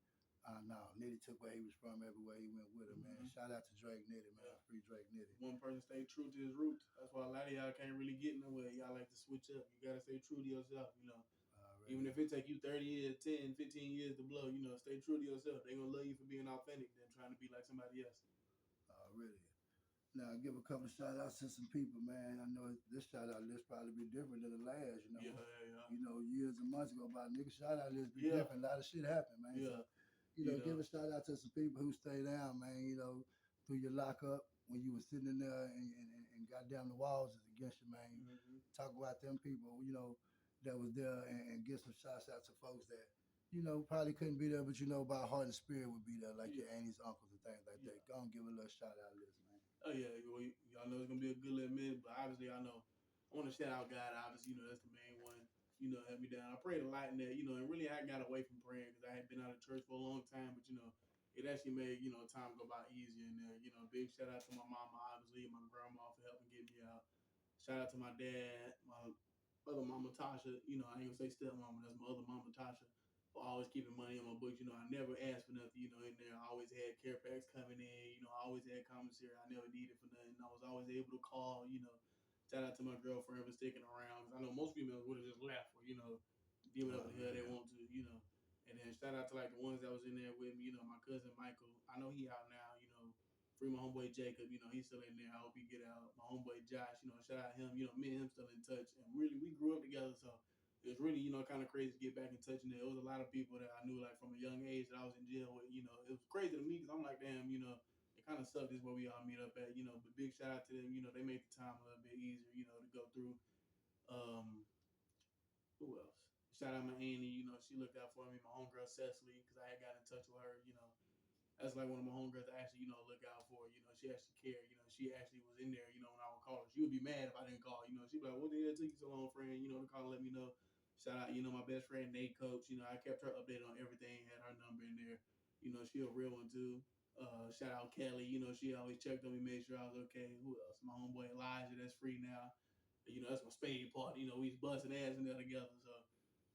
No, Nitty took where he was from everywhere he went with him, man. Shout out to Drake Nitty, man. Yeah. Free Drake Nitty. One person stay true to his roots. That's why a lot of y'all can't really get nowhere. Y'all like to switch up. You gotta stay true to yourself, you know. Even if it take you 30 years, 10, 15 years to blow, you know, stay true to yourself. They gonna love you for being authentic than trying to be like somebody else. Really. Now, give a couple of shout outs to some people, man. I know this shout out list probably be different than the last, you know. Yeah. You know, years and months ago, about nigga shout out list be different. A lot of shit happened, man. Yeah. So, give a shout out to some people who stay down, man, through your lockup when you were sitting in there and goddamn the walls is against you, man. Mm-hmm. Talk about them people, that was there and give some shouts out to folks that, probably couldn't be there, but by heart and spirit would be there, like your aunties, uncles, and things like that. Go and give a little shout out list, man. Oh yeah, y'all know it's gonna be a good little minute, but obviously I know I want to shout out God. Obviously, that's the main one. Help me down. I prayed a lot in that, and really I got away from praying because I had been out of church for a long time. But it actually made time go by easier in there. Big shout out to my mama, obviously, my grandma for helping get me out. Shout out to my dad, my other mama Tasha. I ain't gonna say stepmama. That's my other mama Tasha for always keeping money in my books. I never asked for nothing, in there. I always had care packs coming in, I always had commissary. I never needed for nothing. I was always able to call. Shout out to my girlfriend for sticking around. I know most females would have just left or, give it up the hell they want to. And then shout out to like the ones that was in there with me, my cousin Michael. I know he out now. Free my homeboy Jacob, he's still in there. I hope he get out. My homeboy Josh, shout out him. Me and him still in touch. And really, we grew up together, so it was really, kind of crazy to get back in touch. And there was a lot of people that I knew, like, from a young age that I was in jail with. It was crazy to me because I'm like, damn, it kind of sucked is where we all meet up at, you know. But big shout out to them, you know, they make the time a little bit easier, you know, to go through. Who else? Shout out my Annie, you know, she looked out for me. My homegirl Cecily, because I had got in touch with her, you know. That's like one of my homegirls that actually, you know, look out for. You know, she actually cared. You know, she actually was in there. You know, when I would call her, she would be mad if I didn't call. You know, she'd be like, "What the hell took you so long, friend?" You know, to call and let me know. Shout out, you know, my best friend Nate Coach. You know, I kept her updated on everything. Had her number in there. You know, she a real one too. Shout out Kelly. You know, she always checked on me, made sure I was okay. Who else? My homeboy Elijah, that's free now. You know, that's my spade party. You know, we was busting ass in there together. So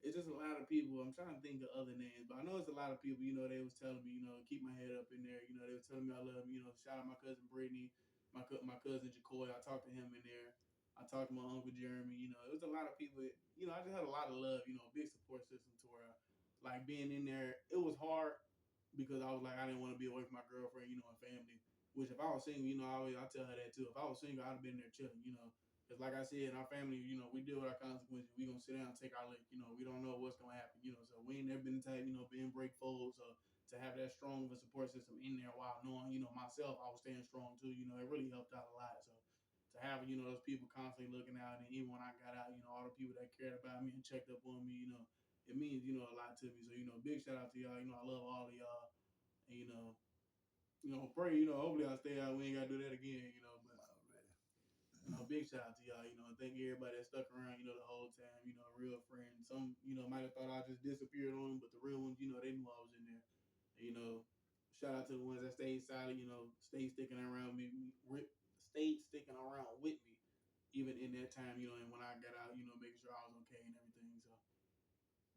it's just a lot of people. I'm trying to think of other names, but I know it's a lot of people. You know, they was telling me, you know, keep my head up in there. You know, they was telling me I love them. You know, shout out my cousin Brittany, my cousin Jacoy. I talked to him in there. I talked to my uncle Jeremy. You know, it was a lot of people. You know, I just had a lot of love. You know, big support system to where, like being in there, it was hard because I was like I didn't want to be away from my girlfriend. You know, and family. Which if I was single, you know, I tell her that too. If I was single, I'd have been there chilling. You know, because like I said, in our family, you know, we deal with our consequences. We gonna sit down and take our lick. You know, we don't know what's gonna happen. You know, so we ain't never been the type, you know, being break folds. So to have that strong of a support system in there while knowing, you know, myself, I was staying strong too. You know, it really helped out a lot. So to have, you know, those people constantly looking out, and even when I got out, you know, all the people that cared about me and checked up on me, you know, it means, you know, a lot to me. So, you know, big shout out to y'all. You know, I love all of y'all. And, pray, you know, hopefully I stay out. We ain't gotta do that again, you know, but Already. you know, big shout out to y'all, you know, and thank everybody that stuck around, you know, the whole time, you know, real friends. Some, you know, might have thought I just disappeared on them, but the real ones, you know, they knew I was in there. And, you know, shout out to the ones that stayed silent, you know, stayed sticking around stayed sticking around with me, even in that time, you know, and when I got out, you know, making sure I was okay and everything. So,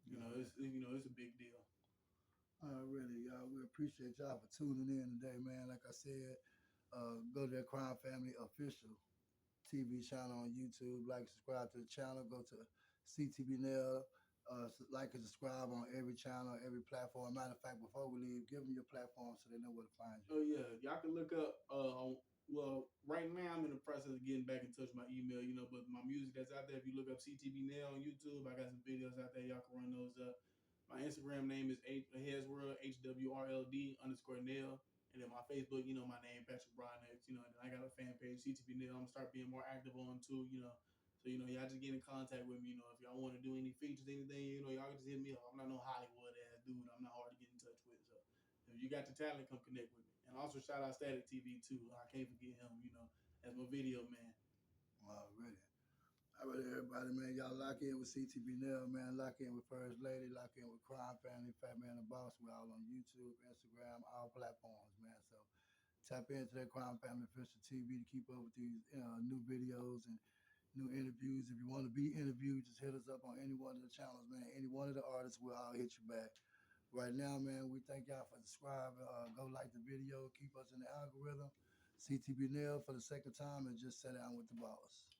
it's a big deal. Really, y'all. We appreciate y'all for tuning in today, man. Like I said, go to that Crime Family official TV channel on YouTube. Like, subscribe to the channel. Go to CTB Nell. Like and subscribe on every channel, every platform. Matter of fact, before we leave, give them your platform so they know where to find you. Oh yeah, y'all can look up. Well, right now I'm in the process of getting back in touch with my email. You know, but my music that's out there. If you look up CTB Nell on YouTube, I got some videos out there. Y'all can run those up. My Instagram name is Headsworld HWRLD_Nell, and then my Facebook, you know, my name Patrick Broadnex. You know, and then I got a fan page CTB Nell. I'm gonna start being more active on too. You know, so you know, y'all just get in contact with me. You know, if y'all want to do any features, anything, you know, y'all can just hit me up. I'm not no Hollywood ass dude. I'm not hard to get in touch with. So if you got the talent, come connect with me. And also shout out Static TV too. I can't forget him, you know, as my video man. Already. Alright, everybody, man. Y'all lock in with CTB Nell, man. Lock in with First Lady. Lock in with Crime Family, Fat Man the Boss. We're all on YouTube, Instagram, all platforms, man. So tap into that Crime Family Official TV to keep up with these new videos and new interviews. If you want to be interviewed, just hit us up on any one of the channels, man. Any one of the artists, we'll all hit you back. Right now, man, we thank y'all for subscribing. Go like the video. Keep us in the algorithm. CTB Nell for the second time and just sit down with the boss.